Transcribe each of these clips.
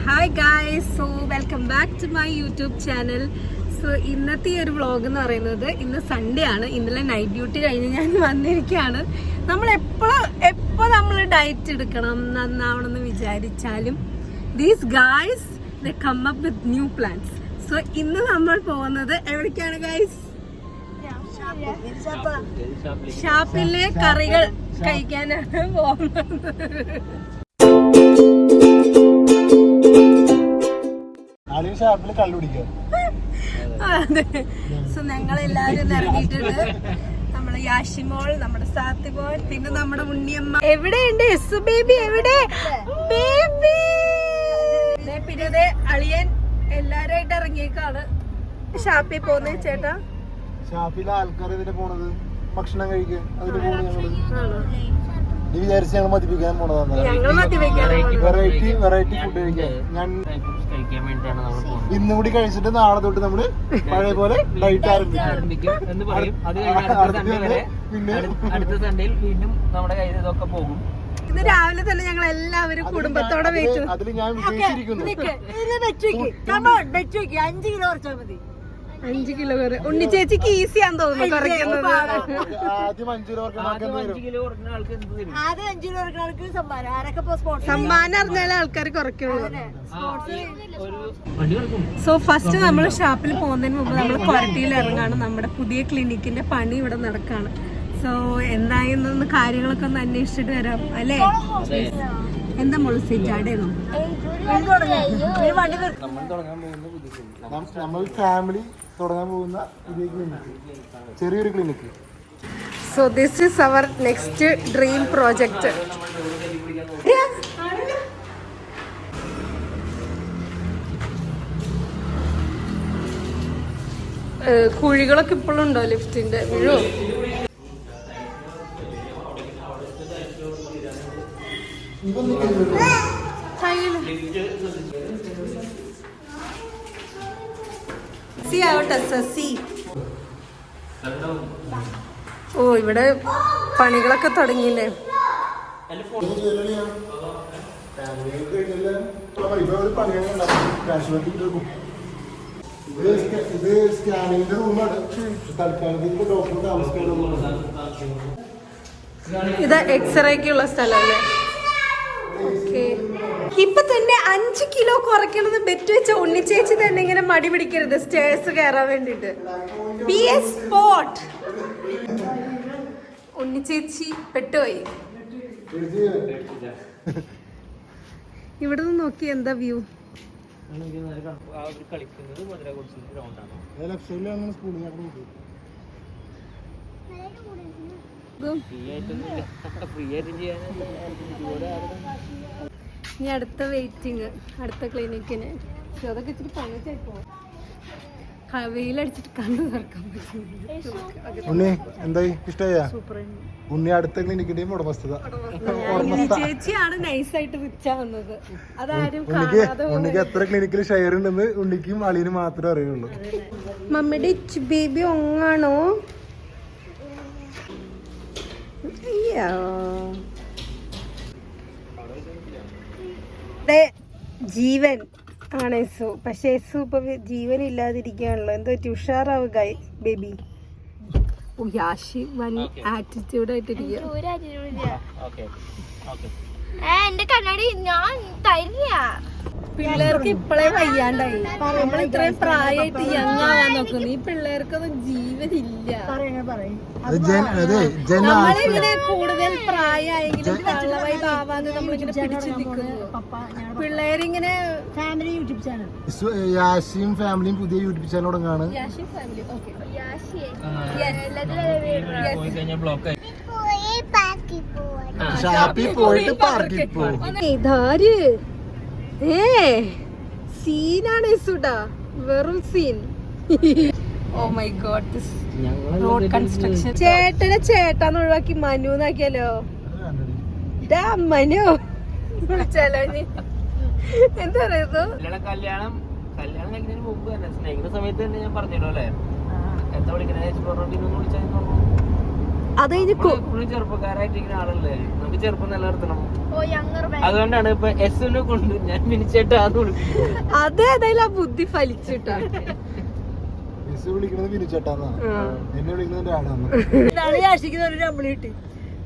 Hi guys, so welcome back to my YouTube channel. So ഇന്നത്തെ ഈ ഒരു vlog എന്ന് പറയുന്നത് ഇന്ന് സൺഡേ ആണ്. ഇന്നലെ നൈറ്റ് ഡ്യൂട്ടി കഴിഞ്ഞ് ഞാൻ വന്നിരിക്കുകയാണ്. നമ്മൾ എപ്പോൾ നമ്മൾ ഡയറ്റ് എടുക്കണം നന്നാവണം എന്ന് വിചാരിച്ചാലും these guys they come up with new plans. So ഇന്ന് നമ്മൾ പോകുന്നത് എവിടേക്കാണ് ഗായ്സ്? ഷാപ്പിലെ കറികൾ കഴിക്കാനാണ് പോകുന്നത്. അതെ, സോ ഞങ്ങളെല്ലാരും ഇറങ്ങിയിട്ടുണ്ട്. നമ്മളെ യാഷിമോൾ, നമ്മുടെ സാത്തിമോൾ, പിന്നെ നമ്മുടെ ഉണ്ണിയമ്മ. എവിടെയുണ്ട് എസ് ബേബി? എവിടെ ബേബി? പിന്നെ അതെ അളിയൻ എല്ലാരായിട്ട് ഇറങ്ങിയേക്കാണ്. ഷാപ്പിൽ പോകുന്നേ ചേട്ടാ. ഷാപ്പിലെ ആൾക്കാർ ഇതിന് പോണത് ഭക്ഷണം കഴിക്കാൻ അതിന് പോകുന്നത് നീ വിചാരിച്ച് ഞങ്ങൾ മതിപ്പിക്കാൻ പോണതാണ്. വെറൈറ്റി ഫുഡ് കഴിക്കാൻ ഞാൻ ഇന്നും കൂടി കഴിച്ചിട്ട് നാളെ തൊട്ട് നമ്മള് പഴയ പോലെ ഡയറ്റ് ആരംഭിക്കും എന്ന് പറയും. പിന്നെ അടുത്ത സൺഡേയിൽ വീണ്ടും നമ്മുടെ കയ്യിൽ ഇതൊക്കെ പോകും. ഇന്ന് രാവിലെ തന്നെ ഞങ്ങൾ എല്ലാവരും കുടുംബത്തോടെ വെച്ചു. അതിൽ ഞാൻ വിജയിച്ചിരിക്കുന്നു. 5 കിലോ കറി ഉണ്ണി ചേച്ചിക്ക് ഈസിയാന്ന് തോന്നുന്നു കുറയ്ക്കുന്നത്. സമ്മാനം അറിഞ്ഞാലേ ആൾക്കാർ കുറയ്ക്കുള്ളൂ. സോ ഫസ്റ്റ് നമ്മൾ ഷാപ്പിൽ പോകുന്നതിന് മുമ്പ് നമ്മൾ ക്വാറന്റൈനിൽ ഇറങ്ങാണ്. നമ്മുടെ പുതിയ ക്ലിനിക്കിന്റെ പണി ഇവിടെ നടക്കാണ്. സോ എന്തായെന്നൊന്ന് കാര്യങ്ങളൊക്കെ ഒന്ന് അന്വേഷിച്ചിട്ട് വരാം അല്ലേ? എന്താ മോള് സെറ്റാടേന്നോ? നമ്മൾ ഫാമിലി തുടങ്ങാൻ പോകുന്ന ചെറിയൊരു clinic. So this is our next dream project. കുഴികളൊക്കെ ഇപ്പോഴും ഉണ്ടോ ലിഫ്റ്റിന്റെ? വീഴോ? ഓ, ഇവിടെ പണികളൊക്കെ തുടങ്ങിയില്ലേ? ഇത് സ്കാനിങ്ങിന്റെ റൂമാണ്. തൽക്കാലത്തേക്ക് ഡോക്ടർ താമസിക്കാൻ. ഇത് എക്സ്റേക്കുള്ള സ്ഥലമല്ലേ? ഓക്കെ. ഇപ്പൊ തന്നെ 5 കിലോ കുറയ്ക്കണത് ബെറ്റ് വെച്ച ഉണ്ണിച്ചേച്ചി തന്നെ ഇങ്ങനെ മടി പിടിക്കരുത് സ്റ്റേഴ്സ് കയറാൻ വേണ്ടിട്ട്. സ്പോട്ട് ഉണ്ണിച്ചേച്ചി പെട്ടുപോയി. ഇവിടെ നിന്ന് നോക്കി എന്താ വ്യൂ? ഇനി അടുത്ത വെയിറ്റിങ്, അടുത്ത ക്ലിനിക്കിന്. അതൊക്കെ ഇച്ചിരി പണിച്ചായിപ്പോ വെയിലടിച്ചിട്ട് കണ്ണു തുറക്കാൻ പറ്റും. ഉണ്ണി എന്തായി ഇഷ്ടായ? ഉണ്ണി അടുത്ത ക്ലിനിക്കിന്റെയും ഉടമസ്ഥത. ചേച്ചിയാണ് നൈസായിട്ട് വിളിച്ചാവുന്നത്. അതാരും ഉണ്ണിക്ക് എത്ര ക്ലിനിക്കിൽ ഷെയർ ഉണ്ടെന്ന് ഉണ്ണിക്കും അളിയനും മാത്രമേ അറിയുള്ളൂ. മമ്മിയുടെ ബേബി ഒങ്ങാണോ? ജീവൻ ആണ് എസു. പക്ഷെ എസു ഇപ്പൊ ജീവൻ ഇല്ലാതിരിക്കുകയാണല്ലോ. എന്തോ ഉഷാറാവുക ബേബി. യാഷി വൻ ആറ്റിറ്റ്യൂഡ് ആയിട്ടിരിക്കുക. പിള്ളേർക്ക് ഇപ്പളേ വയ്യാണ്ടായി. നമ്മൾ ഇത്രയും പ്രായമായിട്ട് യങ് ആവാൻ നോക്കുന്നു. ഈ പിള്ളേർക്കൊന്നും ജീവനില്ല. നമ്മളിങ്ങനെ കൂടുതൽ പ്രായമായെങ്കിലും ആവാതെ നമ്മളിങ്ങനെ പിടിച്ചു നിൽക്കുന്നു. പിള്ളേരിങ്ങനെ ഫാമിലി യൂട്യൂബ് ചാനൽ, യാഷിയും ഫാമിലിയും പുതിയ യൂട്യൂബ് ചാനൽ തുടങ്ങാണ്. സീനാണ് സുഡാ, വെറും scene. Oh my god, this road construction. ചേട്ടാന്ന് ഒഴിവാക്കി മനു എന്നാക്കിയാലോ? മനു വിളിച്ചാലോ? എന്താ പറയുന്നു? കല്യാണം കഴിക്കുന്നതിന് മുമ്പ് തന്നെ, സ്നേഹിക്കുന്ന സമയത്ത് തന്നെ ഞാൻ പറഞ്ഞല്ലോ അല്ലേ, എന്താ വിളിക്കണേ വിളിച്ചാൽ അത് കഴിഞ്ഞ് എപ്പോഴും ചെറുപ്പക്കാരായിട്ടിരിക്കുന്ന ആളല്ലേ, നമുക്ക് ചെറുപ്പം നിലനിർത്തണം. അതുകൊണ്ടാണ് ഇപ്പൊ എസ്സിനെ കൊണ്ട് ഞാൻ മിനിച്ചേട്ടാന്ന് വിളിക്കുന്നത്. അത് ഏതായാലും ആ ബുദ്ധി ഫലിച്ചിട്ടാ. വിളിക്കുന്നത് വിനിച്ചേട്ടാന്നാ, എന്നെ വിളിക്കുന്നത് ആടാന്ന്.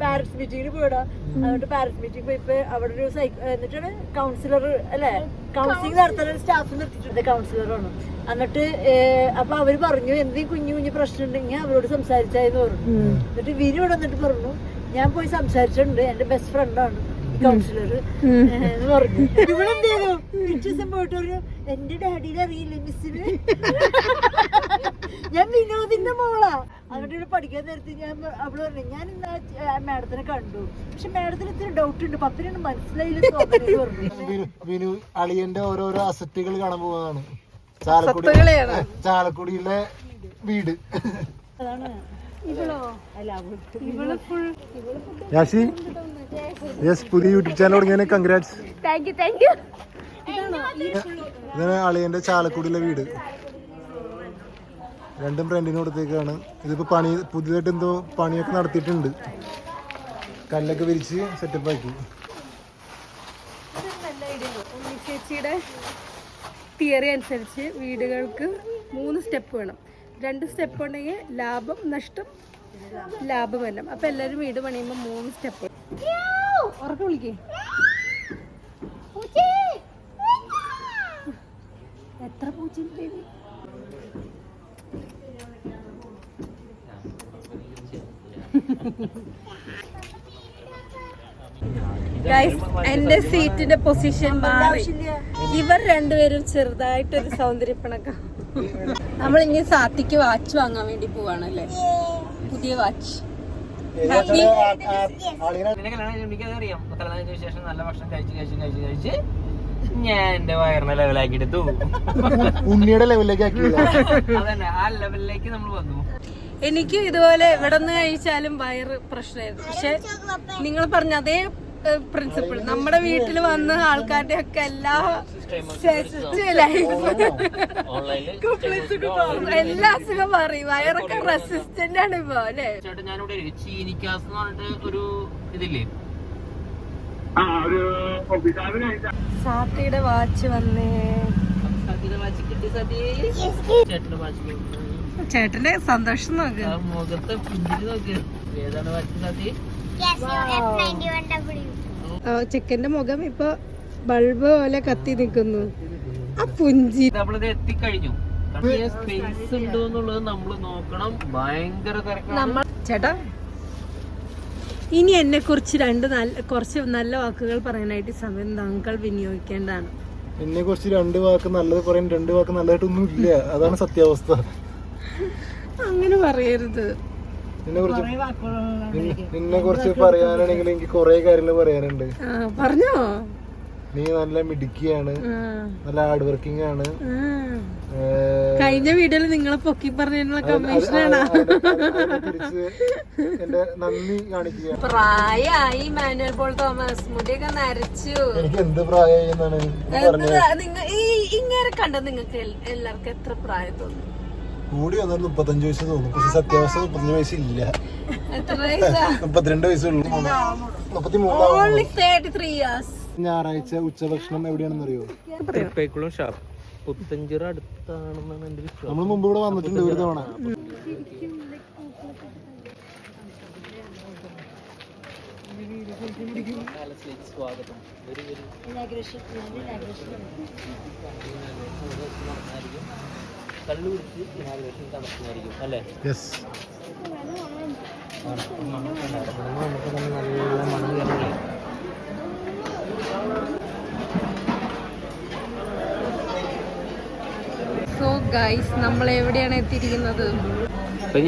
പാരന്റ്സ് മീറ്റിംഗിന് പോയിടാ. എന്നിട്ട് പാരന്റ്സ് മീറ്റിംഗ് പോയിപ്പോ അവിടെ ഒരു എന്നിട്ടാണ് കൗൺസിലർ അല്ലെ, കൗൺസിലിംഗ് നടത്തുന്ന സ്റ്റാഫ് നിർത്തിയിട്ടുണ്ട്, കൗൺസിലറാണ്. എന്നിട്ട് അപ്പൊ അവര് പറഞ്ഞു എന്തെങ്കിലും കുഞ്ഞു കുഞ്ഞു പ്രശ്നം ഉണ്ടെങ്കിൽ അവരോട് സംസാരിച്ചായെന്ന് പറഞ്ഞു. എന്നിട്ട് വിനു ഇവിടെ വന്നിട്ട് പറഞ്ഞു ഞാൻ പോയി സംസാരിച്ചിട്ടുണ്ട്, എന്റെ ബെസ്റ്റ് ഫ്രണ്ടാണ് കൗൺസിലർ എന്ന് പറഞ്ഞു. ഇവിടെ എന്ത് ചെയ്തു പിറ്റേ ദിവസം പോയിട്ട് പറഞ്ഞു എന്റെ ഡാഡിനെ അറിയില്ലേ മിസ്സിന്, ഞാൻ വിനോദിന്റെ മോളാ. അവിടെ ഇവിടെ പഠിക്കാൻ നേരത്തെ ഞാൻ അവിടെ പറഞ്ഞു ഞാൻ ഇന്ന് മാഡത്തിനെ കണ്ടു, പക്ഷെ മാഡത്തിന് ഇത്തിരി ഡൗട്ട് ഉണ്ട്, പപ്പിനൊന്നും മനസ്സിലായില്ല പറഞ്ഞു. വിനു അളിയന്റെ ഓരോരോ അസറ്റുകൾ കാണാൻ പോവാണ്. ചാലക്കുടിയിലെ വീട്. അതാണ് പുതിയ യൂട്യൂബ് ചാനൽ തുടങ്ങിയ കൺഗ്രാറ്റ്സ്. ഇതാണ് അളിയന്റെ ചാലക്കുടിയിലെ വീട്. രണ്ടും റെന്റിന് കൊടുത്തേക്കാണ്. ഇതിപ്പോ പണി പുതിയതായിട്ട് എന്തോ പണിയൊക്കെ നടത്തിയിട്ടുണ്ട്, കല്ലൊക്കെ വിരിച്ച് സെറ്റപ്പ് ആക്കി. ചേച്ചിയുടെ തിയറി അനുസരിച്ച് വീടുകൾക്ക് 3 സ്റ്റെപ്പ് വേണം. 2 സ്റ്റെപ്പ് ഉണ്ടെങ്കിൽ ലാഭം, നഷ്ടം, ലാഭം വരണം. അപ്പൊ എല്ലാരും വീട് പണിയുമ്പോ 3 സ്റ്റെപ്പ്. ഉറക്കെ വിളിക്കേ. എത്ര പൂച്ച എന്റെ സീറ്റിന്റെ പൊസിഷൻ മാറി. ഇവർ രണ്ടുപേരും ചെറുതായിട്ടൊരു സൗന്ദര്യപ്പിണക്കം. നമ്മൾ ഇനി സാത്തിക്ക് വാച്ച് വാങ്ങാൻ വേണ്ടി പോവാണല്ലേ, പുതിയ വാച്ച്. എനിക്കതറിയാം, കല്യാണത്തിന് ശേഷം നല്ല ഭക്ഷണം കഴിച്ച് ഞാൻ എന്റെ വയറിനെ ലെവലാക്കി എടുത്തു. ഉണ്ണിയുടെ ലെവലിലേക്ക് ആക്കി. അതന്നെ, ആ ലെവലിലേക്ക് നമ്മൾ വന്നു. എനിക്കും ഇതുപോലെ ഇവിടെ നിന്ന് കഴിച്ചാലും വയറ് പ്രശ്നമായിരുന്നു. പക്ഷെ നിങ്ങൾ പറഞ്ഞ അതേ പ്രിൻസിപ്പിൾ നമ്മുടെ വീട്ടിൽ വന്ന ആൾക്കാരുടെ ഒക്കെ എല്ലാ എല്ലാ അസുഖം പറയും. വയറൊക്കെ റെസിസ്റ്റന്റ് ആണ് ഇപ്പൊ അല്ലേ. ചേട്ടാ ഞാനിവിടെ ചീനിക്കാസ് എന്ന് പറഞ്ഞിട്ട് ഒരു ഇതില്ലേ, സാത്തിയുടെ വാച്ച് വന്നേ. ചേട്ടന്റെ സന്തോഷം നോക്ക്, മുഖത്തെ പുഞ്ചിരി നോക്ക്. ഏതാണ് വാച്ച് സാത്തി? ചെക്കന്റെ മുഖം ഇപ്പൊ ബൾബ് പോലെ കത്തി നിൽക്കുന്നു. ആ പുഞ്ചി നമ്മളിത് എത്തിക്കഴിഞ്ഞു. സ്പേസ് ഉണ്ടോ എന്നുള്ളത് നമ്മള് നോക്കണം. ഭയങ്കര തിരക്കാണ്. ചേട്ടാ ഇനി എന്നെ കുറിച്ച് കുറച്ച് നല്ല വാക്കുകൾ പറയാനായിട്ട് സമയം താങ്കൾ വിനിയോഗിക്കേണ്ടതാണ്. എന്നെ കുറിച്ച് 2 വാക്ക് നല്ലത് പറയാൻ 2 വാക്ക് നല്ലതായിട്ടൊന്നും ഇല്ല, അതാണ് സത്യാവസ്ഥ. അങ്ങനെ പറയരുത്. നിന്നെ കുറിച്ച് പറയാനാണെങ്കിൽ എനിക്ക് കൊറേ കാര്യങ്ങൾ പറയാനുണ്ട്. പറഞ്ഞോ. നീ നല്ല മിടുക്കിയാണ്, നല്ല ഹാർഡ് വർക്കിംഗ് ആണ്. കഴിഞ്ഞ വീഡിയോയിൽ നിങ്ങളെ പൊക്കി പറഞ്ഞതിനുള്ള കമ്മീഷനാണ്. എന്റെ നന്ദി കാണിക്കുക. പ്രായമായി മാനുവൽ പോൾ തോമസ്, മുടിയൊക്കെ നരച്ചു. എനിക്ക് എന്ത് പ്രായമായി എന്നാണ് ഇങ്ങനെ കണ്ട നിങ്ങൾക്ക് എല്ലാവർക്കും എത്ര പ്രായം തോന്നുന്നു? കൂടി വന്നാൽ 35 വയസ്സ് തോന്നും, പക്ഷെ സത്യാവസ്ഥ 35 വയസ്സില്ല. 32 വയസ്സുള്ളൂ. 33 ഞായറാഴ്ച ഉച്ചഭക്ഷണം എവിടെയാണെന്ന് അറിയോ? തൃപ്പേക്കുളം ഷാപ്പ് പുത്തഞ്ചിറ അടുത്താണെന്നാണ് എന്റെ വിശ്വാസം. നമ്മൾ മുമ്പ് ഇവിടെ വന്നിട്ടുണ്ട് ഒരു തവണ. സ്വാഗതം. കള്ളു കുടിച്ച് ഇനാഗ്രേഷൻ നടത്തുന്നതായിരിക്കും അല്ലേ? നല്ല മണം കയറി. സോ ഗൈസ്, നമ്മൾ എവിടെയാണ് എത്തിയിരിക്കുന്നത്?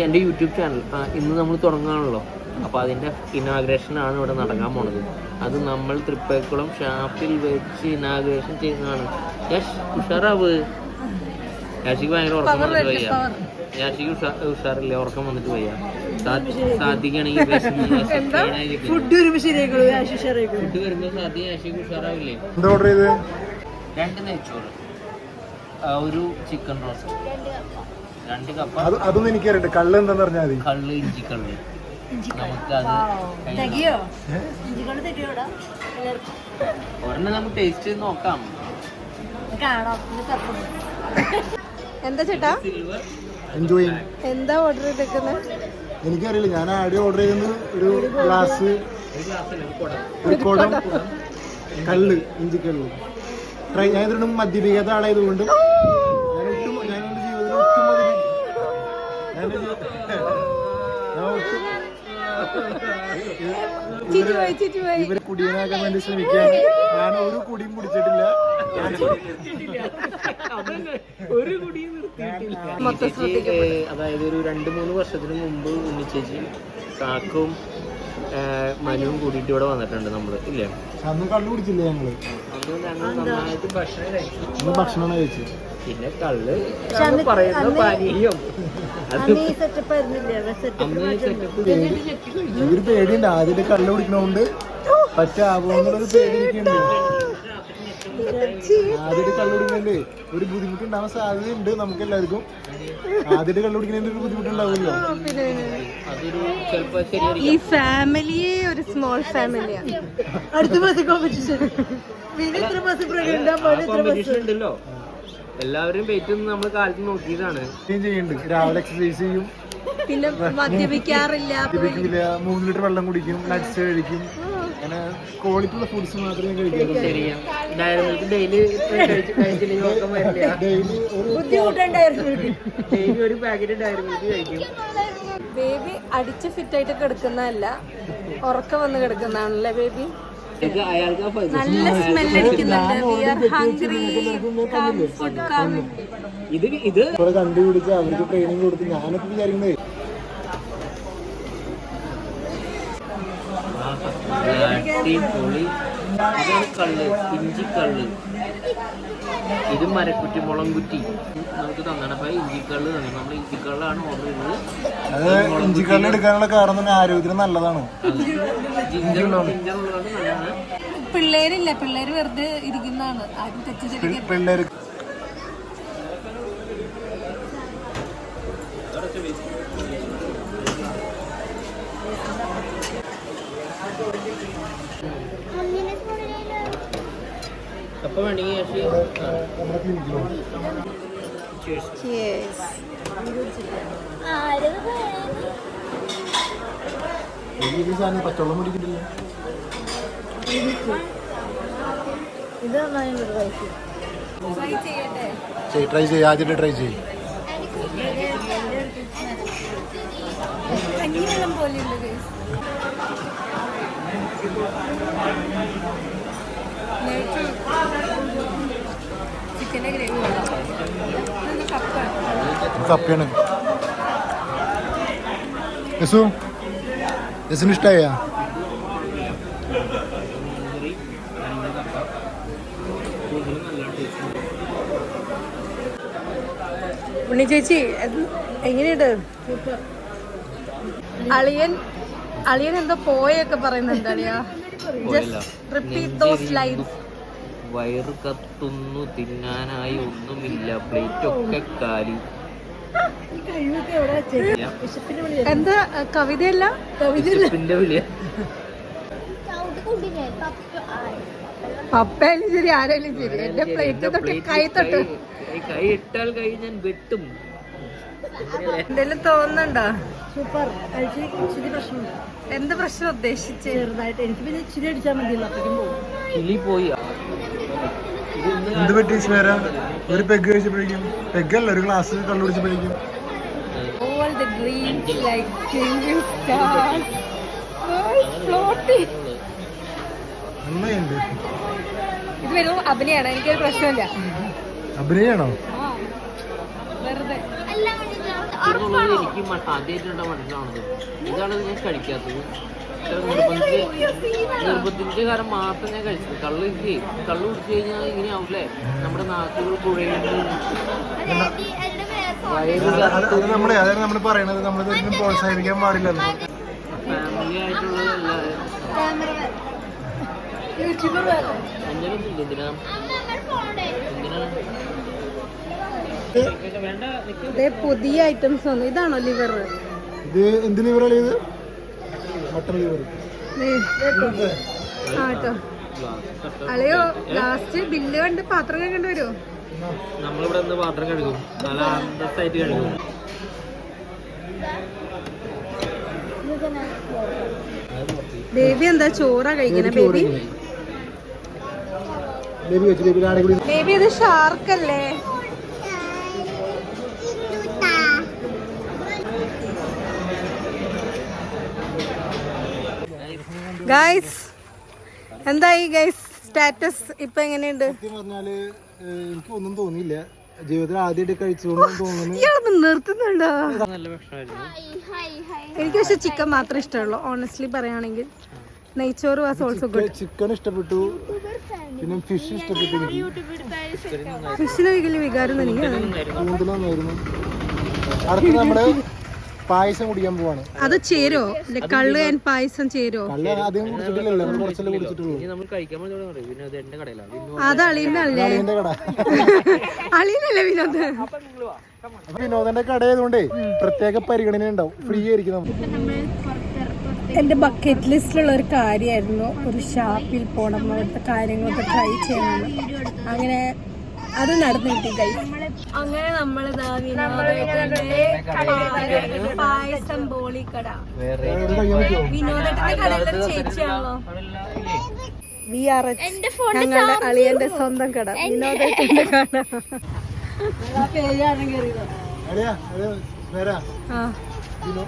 എൻ്റെ യൂട്യൂബ് ചാനൽ ഇന്ന് നമ്മൾ തുടങ്ങുകയാണല്ലോ. അപ്പോൾ അതിൻ്റെ ഇനാഗ്രേഷൻ ആണ് ഇവിടെ നടക്കാൻ പോണത്. അത് നമ്മൾ തൃപ്പേക്കുളം ഷാപ്പിൽ വെച്ച് ഇനാഗ്രേഷൻ ചെയ്യുന്നതാണ്. ഉഷാറാവ്. യാഷിക്ക് ഭയങ്കര ഉറക്കം വന്നിട്ട് വയ്യ. യാഷിക്ക് ഉഷാറില്ല, ഉറക്കം വന്നിട്ട് വയ്യ. സാധിക്കുകയാണെങ്കിൽ ഫുഡ് വരുമ്പോൾ സാധ്യ യാഷിക്ക് ഉഷാറാവില്ലേ? 2 നെയ്ച്ചോറ്, ഒരു ചിക്കൻ റോസ്റ്റ്, 2 കപ്പ. അതൊന്നും എനിക്കറിയട്ടെ. കള്ള് എന്താന്ന് പറഞ്ഞാൽ മതി. കള്ള്, ഇഞ്ചി കള്ള്. നമുക്കത് തികയോ ഇഞ്ചിക്കള്ള് തികയോടാ ഒരെണ്ണം നമുക്ക് ടേസ്റ്റ് ചെയ്ത് നോക്കാം. കാണാം. എന്താ ചേട്ടാ സിൽവർ എൻജോയ്. എന്താ ഓർഡർ ചെയ്തേക്കുന്നത്? എനിക്കറിയില്ല, ഞാൻ ആദ്യം ഓർഡർ ചെയ്തത് ഒരു ഗ്ലാസ്, ഒരു ഗ്ലാസ് അല്ല, ഒരു കുടം. ഒരു കുടം, കള്ള്, ഇഞ്ചിക്കള്ള്. ട്രൈ ഞാൻ ഇതിനും മദ്യപിക്കാത്ത ആളായതുകൊണ്ട് ഞാൻ എൻ്റെ ജീവിതത്തിൽ ഇവരെ കുടിയനാക്കാൻ വേണ്ടി ശ്രമിക്കുകയാണ്. ഞാൻ ഒരു കുടിയും കുടിച്ചിട്ടില്ല. ഒരു കുടിയും നിർത്തിയിട്ടില്ല. അതായത് ഒരു 2-3 വർഷത്തിന് മുമ്പ് ഉണ്ണിച്ചേച്ചി കാക്കും മനുവും കൂടിയിട്ട് ഇവിടെ വന്നിട്ടുണ്ട് നമ്മള്, ഇല്ലേ? അന്ന് കള്ളു കുടിച്ചില്ല ഞങ്ങള്. അന്ന് ഞങ്ങൾ നന്നായിട്ട് ഭക്ഷണം കഴിച്ചു. അന്ന് ഭക്ഷണമാണ് കഴിച്ചത്. പിന്നെ കള്ള് പറയുന്ന പാനീയം അന്ന് ഈ സെറ്റപ്പ് ആയിരുന്നില്ലേ? ഇവര് പേടിയുണ്ട്, ആദ്യമായിട്ട് കള്ളു കുടിക്കണോണ്ട് പറ്റാവുന്നൊരു പേടി ഇരിക്കുന്നുണ്ട്. ആദ്യമായിട്ട് കള്ളു കുടിക്കണേ ഒരു ബുദ്ധിമുട്ടുണ്ടാവാൻ സാധ്യതയുണ്ട് നമുക്ക് എല്ലാവർക്കും. ആദ്യമായിട്ട് കള്ളു കുടിക്കുന്നതിന്റെ ഒരു ബുദ്ധിമുട്ടുണ്ടാവുമല്ലോ. അതൊരു ചിലപ്പോ ശരിയായിരിക്കും. ഈ ഫാമിലിയെ ഒരു സ്മോൾ ഫാമിലിയാണ്. അടുത്ത മാസം കോമ്പറ്റീഷൻ ഇത്ര മാസം കോമ്പറ്റീഷൻ ഉണ്ടല്ലോ. എല്ലാവരും വെയിറ്റ് നമ്മൾ കാലത്ത് നോക്കിയതാണ്. ചെയ്യുന്നുണ്ട്, രാവിലെ എക്സസൈസ് ചെയ്യും, പിന്നെ മദ്യപിക്കാറില്ല, 3 ലിറ്റർ വെള്ളം കുടിക്കും, നട്ട്സ് കഴിക്കും, അങ്ങനെ ക്വാളിറ്റി ഉള്ള ഫുഡ്സ് മാത്രമേ കഴിക്കുള്ളൂ. ശരിയാ. ഡയറി മിൽക്ക് ഡെയിലി കഴിച്ചില്ലെങ്കിൽ നോക്കാൻ പറ്റില്ല. ഡെയിലി ഡെയിലി ഒരു പാക്കറ്റ് ഡയറി മിൽക്ക് കഴിക്കും. ബേബി അടിച്ച് ഫിറ്റായിട്ട് കിടക്കുന്നതല്ല, ഉറക്കം വന്ന് കിടക്കുന്നതാണല്ലേ ബേബി? അയാൾക്ക് നല്ല സ്മെല്ല് അടിക്കുന്നുണ്ട്. We are hungry. Come, food come. ഇത് ഇവിടെ കണ്ടുപിടിച്ച് അവർക്ക് ട്രെയിനിങ് കൊടുത്ത് ഞാനൊക്കെ വിചാരിക്കുന്നത് അടിപൊളി. ഇതാണ് കള്ള്, ഇഞ്ചിക്കള്ള്. ഇത് മരക്കുറ്റി, മുളം കുറ്റി നമുക്ക് തന്നാണ്. അപ്പൊ ഇഞ്ചിക്കള്ള് തന്നെ. നമ്മൾ ഇഞ്ചിക്കള്ളാണ് ഓർഡർ ചെയ്തത്. അത് ഇഞ്ചിക്കള്ള് എടുക്കാനുള്ള കാരണം തന്നെ ആരോഗ്യത്തിന് നല്ലതാണ്. ജിഞ്ചറുള്ളതാണ് നല്ലതാണ്. പിള്ളേരില്ല, പിള്ളേര് വെറുതെ ഇരിക്കുന്നതാണ്. ആരും തെറ്റിദ്ധരിക്കരുത്. പിള്ളേർക്ക് അപ്പൊ വേണമെങ്കിൽ നമ്മുടെ ക്ലിനിക്കിലുണ്ട്. Cheers. ഈ സാധനം പച്ചവെള്ളം കുടിക്കിട്ടില്ല. ഇത് നന്നായിട്ട് കഴിച്ചു. Try ചെയ്യട്ടെ. ട്രൈ ചെയ്യും, ആദ്യമായിട്ട് ട്രൈ ചെയ്യും. കഞ്ഞിവെള്ളം പോലെയുണ്ട് guys. ചിക്കൻ്റെ ഗ്രേവി വെള്ളം കപ്പയാണ്. യസുന് ഇഷ്ടായ? ഉണ്ണി ചേച്ചി എങ്ങനെയുണ്ട്? അളിയൻ എന്തോ പോയൊക്കെ പറയുന്നുണ്ട് അളിയാ. Repeat those lines. വയറ് കത്തുന്നു, തിന്നാനായി ഒന്നുമില്ല, പ്ലേറ്റ് ഒക്കെ കാലി. എന്താ കവിതയല്ല? വിശപ്പിന്റെ വിളിയ. പപ്പയായാലും ശരി, ആരായാലും ശരി, എന്റെ പ്ലേറ്റ് തൊട്ട് കൈ തൊട്ട് കൈ ഇട്ടാൽ കൈ ഞാൻ വെട്ടും. എന്തെങ്കിലും തോന്നുന്നുണ്ടോ? സൂപ്പർ. ഇച്ചിരി പ്രശ്നമുണ്ട്. എന്ത് പ്രശ്നം ഉദ്ദേശിച്ച്? ചെറുതായിട്ട് എനിക്ക് പിന്നെ ഇച്ചിരി അടിച്ചാൽ മതിയല്ലോ, അപ്പോഴേക്കും പോകും. കിളി പോയി. എന്ത് പറ്റി സ്മേര? ഒരു പെഗ് കഴിച്ചപ്പോഴേക്കും, പെഗ്ഗല്ല ഒരു ഗ്ലാസ് കള്ളു കുടിച്ചപ്പോഴേക്കും All the dreams like changing stars were floating. നന്നായിണ്ട്. ഇത് വെറും അഭിനയാണ്, എനിക്കൊരു പ്രശ്നമില്ല. അഭിനയാണോ? വെറുതെ എന്നുള്ളത് എനിക്ക് ആദ്യമായിട്ടുണ്ടോ മനസ്സിലാവുന്നത്. ഇതാണ് ഞാൻ കഴിക്കാത്തത്. നിർബന്ധിച്ച കാരണം മാത്രം ഞാൻ കഴിച്ചത്. കള്ള് കുടിച്ചു കഴിഞ്ഞാൽ ഇങ്ങനെ ആവൂലേ, നമ്മുടെ നാക്കുകൾ കുഴയുന്നത്. അത് നമ്മള് പറയണത് നമ്മളിതൊന്നും പ്രോത്സാഹിപ്പിക്കാൻ പാടില്ലല്ലോ. ഫാമിലി ആയിട്ടുള്ളതല്ല. എന്തിനൊന്നുമില്ല. പുതിയ ഐറ്റംസ് വന്നു. ഇതാണോ ലിവർ? ഇത് എന്ത് ലിവറാണ് ഇത്? Mutton liver. ആട്ടോ അളയോ ലാസ്റ്റ് ബില്ല് കണ്ട് പാത്രം കണ്ടു വരുമോ? നമ്മളിവിടെ നിന്ന് പാത്രം കഴുകും, നല്ല അന്തസ്സായിട്ട് കഴുകും. ബേബി എന്താ ചോറാ കഴിക്കണ? ബേബി ബേബി ഇത് ഷാർക്കല്ലേ? ഗൈസ് എന്തായി ഗൈസ് സ്റ്റാറ്റസ് ഇപ്പൊ എങ്ങനെയുണ്ട്? പറഞ്ഞാല് എനിക്ക് ഒന്നും തോന്നിയില്ല, ജീവിതത്തിൽ ആദ്യമായിട്ട് കഴിച്ചുകൊണ്ടും തോന്നുന്നു. ഇയാളൊന്ന് നിർത്തുന്നുണ്ടോ? നല്ല ഭക്ഷണമായിരുന്നു. എനിക്ക് പക്ഷെ ചിക്കൻ മാത്രമേ ഇഷ്ടമുള്ളൂ ഓണസ്റ്റ്ലി പറയുകയാണെങ്കിൽ. നെയ്ച്ചോറ് വാസ് ഓൾസോ ഗുഡ്. ചിക്കൻ ഇഷ്ടപ്പെട്ടു, പിന്നെ ഫിഷ് ഇഷ്ടപ്പെട്ടു. ഫിഷിന് വലിയ വികാരം എനിക്ക്. കൂന്തലായിരുന്നു. അടുത്ത് നമ്മള് പായസം കുടിക്കാൻ പോവാണ്. അത് ചേരോ? കള്ള് ആൻഡ് പായസം ചേരോ? കള്ള് അധികം കുടിച്ചിട്ടില്ലല്ലോ, കുറച്ചല്ലേ കുടിച്ചിട്ടുള്ളൂ. നമ്മൾ കഴിക്കാൻ വിനോദന്റെ കടയിലാണ്. അത് അളിയനല്ലേ? അളിയന്റെ കട. അളിയനല്ലേ വിനോദ്? അപ്പൊ വിനോദന്റെ കട ആയതുകൊണ്ടേ പ്രത്യേക പരിഗണന ഉണ്ടാവും, ഫ്രീ ആയിരിക്കും നമുക്ക്. എൻ്റെ ബക്കറ്റ് ലിസ്റ്റിലുള്ള ഒരു കാര്യമായിരുന്നു ഒരു ഷാപ്പിൽ പോകണം, അവിടുത്തെ കാര്യങ്ങളൊക്കെ ട്രൈ ചെയ്യണം. അങ്ങനെ അത് നടന്നു കിട്ടി ഗൈസ്. അങ്ങനെ നമ്മളിതാ വിനോദത്തിന്റെ പായസം ബോളിക്കട. വിനോദത്തിന്റെ കടയിലെ ചേച്ചിയാണല്ലോ. VRH ഞങ്ങളുടെ അളിയന്റെ സ്വന്തം കട, വിനോദത്തിന്റെ കട.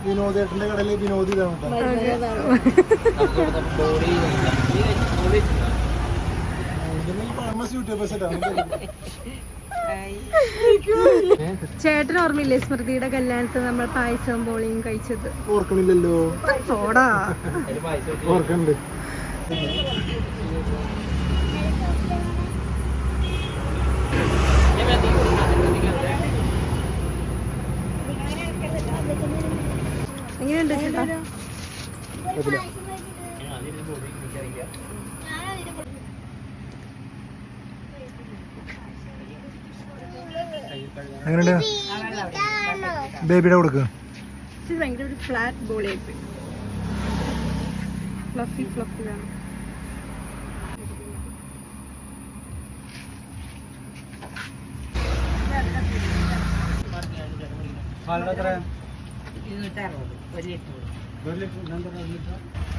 വിനോദേട്ടന്റെ കടയില് വിനോദി ചേട്ടന് ഓർമ്മയില്ലേ സ്മൃതിയുടെ കല്യാണത്തിന് നമ്മൾ പായസവും ബോളിയും കഴിച്ചത്? ഓർക്കണില്ലല്ലോ. ഓടാ ഓർക്കണ്ട്. എങ്ങനെയുണ്ട് ചേട്ടാ? എങ്ങനെയുണ്ട്? ബേബിയുടെ കൊടുക്കുക. ഭയങ്കര ഒരു ഫ്ലാറ്റ് ബോളിയായിപ്പോയി. ഫ്ലഫി ഫ്ലഫി വേണം.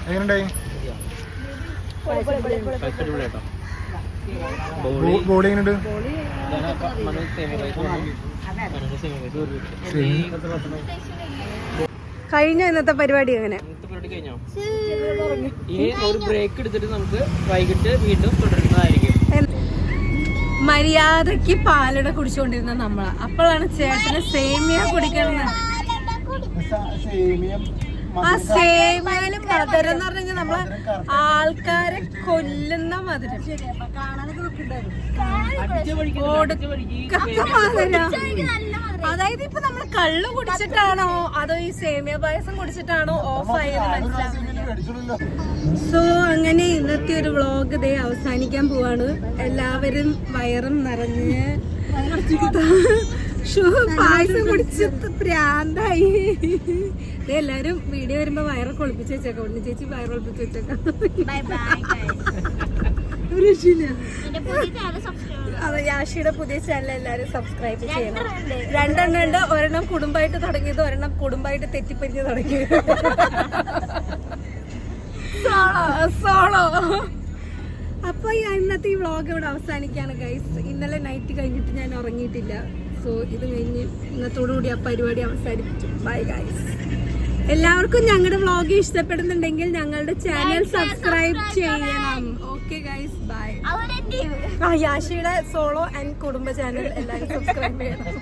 എങ്ങനെയുണ്ടായി ബോളി? ബോളി എങ്ങനെയുണ്ട്? കഴിഞ്ഞ ഇന്നത്തെ പരിപാടി എങ്ങനെ? ഇനി ഒരു ബ്രേക്ക് എടുത്തിട്ട് നമുക്ക് വൈകിട്ട് വീണ്ടും തുടരുന്നതായിരിക്കും. മര്യാദക്ക് പാലട കുടിച്ചുകൊണ്ടിരുന്ന നമ്മളാ, അപ്പോഴാണ് ചേട്ടന് സേമിയ കുടിക്കണം. ആ സേമിയയില് മധുരം എന്ന് പറഞ്ഞു കഴിഞ്ഞാൽ നമ്മളെ ആൾക്കാരെ കൊല്ലുന്ന മധുരം. അതായത് ഇപ്പൊ നമ്മള് കള്ള് കുടിച്ചിട്ടാണോ അതോ ഈ സേമിയ പായസം കുടിച്ചിട്ടാണോ ഓഫ് ആയത് മനസ്സിലാവുന്നില്ല. സോ അങ്ങനെ ഇന്നത്തെ ഒരു വ്ളോഗ് ഇതേ അവസാനിക്കാൻ പോവാണ്. എല്ലാവരും വയറും നിറഞ്ഞ് പായസം കുടിച്ച് പ്രാന്തായി. എല്ലാരും വീഡിയോ വരുമ്പോ വയറൊക്കെ ഒളിപ്പിച്ച് വെച്ചേക്കാം. ഉണ്ണി ചേച്ചി വയറ് ഒളിപ്പിച്ച് വെച്ചേക്കാം. അതെ, യാഷിയുടെ പുതിയ ചാനൽ എല്ലാരും സബ്സ്ക്രൈബ് ചെയ്യണം. 2 എണ്ണം ഉണ്ട്. ഒരെണ്ണം കുടുംബമായിട്ട് തുടങ്ങിയത്, ഒരെണ്ണം കുടുംബമായിട്ട് തെറ്റിപ്പരിഞ്ഞ് തുടങ്ങിയത്. സോളോ. അപ്പൊ ഇന്നത്തെ ഈ വ്ളോഗ് ഇവിടെ അവസാനിക്കാണ് ഗൈസ്. ഇന്നലെ നൈറ്റ് കഴിഞ്ഞിട്ട് ഞാൻ ഉറങ്ങിയിട്ടില്ല. സോ ഇത് കഴിഞ്ഞ് ഇന്നത്തോടുകൂടി ആ പരിപാടി അവസാനിപ്പിച്ചു. Bye guys. എല്ലാവർക്കും ഞങ്ങളുടെ വ്ളോഗ് ഇഷ്ടപ്പെടുന്നുണ്ടെങ്കിൽ ഞങ്ങളുടെ ചാനൽ സബ്സ്ക്രൈബ് ചെയ്യണം. Okay guys, bye. യാഷിയുടെ സോളോ ആൻഡ് കുടുംബ ചാനൽ എല്ലാവരും സബ്സ്ക്രൈബ് ചെയ്യണം.